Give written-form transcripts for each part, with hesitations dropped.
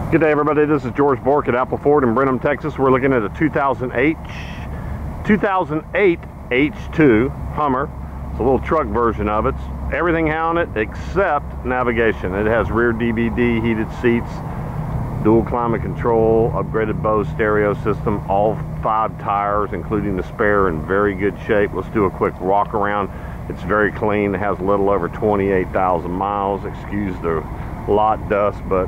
Good day, everybody. This is George Borck at Appel Ford in Brenham, Texas. We're looking at a 2008 H2 Hummer. It's a little truck version of it. Everything on it except navigation. It has rear DVD, heated seats, dual climate control, upgraded Bose stereo system, all 5 tires, including the spare, in very good shape. Let's do a quick walk around. It's very clean. It has a little over 28,000 miles. Excuse the lot dust, but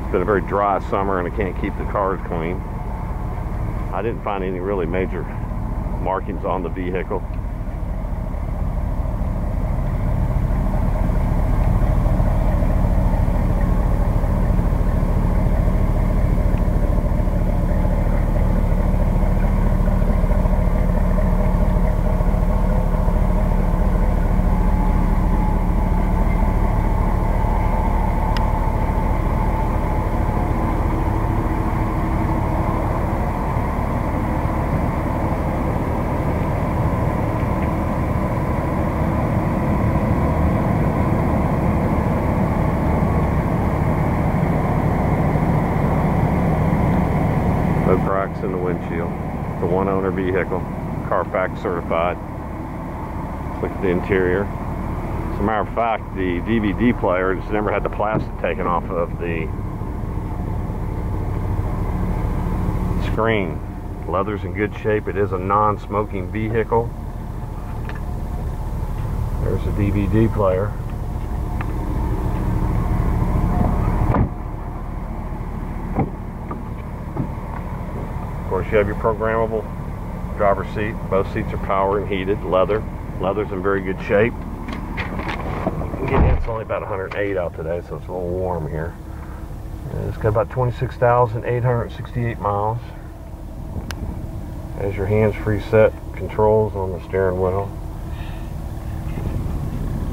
it's been a very dry summer and I can't keep the cars clean. I didn't find any really major markings on the vehicle. No cracks in the windshield. It's a one-owner vehicle, Carfax certified. Look at the interior. As a matter of fact, the DVD player just never had the plastic taken off of the screen. Leather's in good shape. It is a non-smoking vehicle. There's a DVD player. Of course, you have your programmable driver's seat. Both seats are power and heated. Leather's in very good shape. You can get in. It's only about 108 out today, so it's a little warm here. And it's got about 26,868 miles. There's your hands-free set controls on the steering wheel.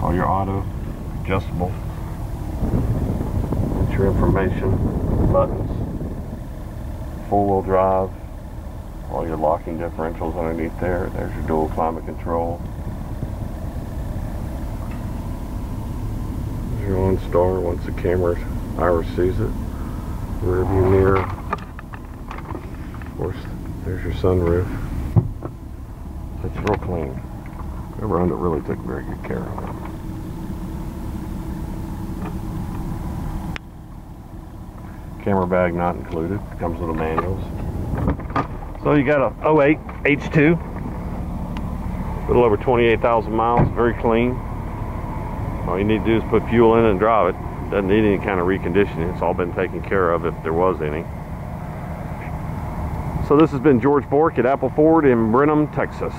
All your auto adjustable. That's your information buttons. Four-wheel drive. All your locking differentials underneath there. There's your dual climate control. There's your OnStar once the camera iris sees it. Rear view mirror. Of course, there's your sunroof. It's real clean. Whoever owned it really took very good care of it. Camera bag not included. Comes with the manuals. So you got a 08 H2, a little over 28,000 miles, very clean. All you need to do is put fuel in and drive it. Doesn't need any kind of reconditioning. It's all been taken care of if there was any. So this has been George Borck at Appel Ford in Brenham, Texas.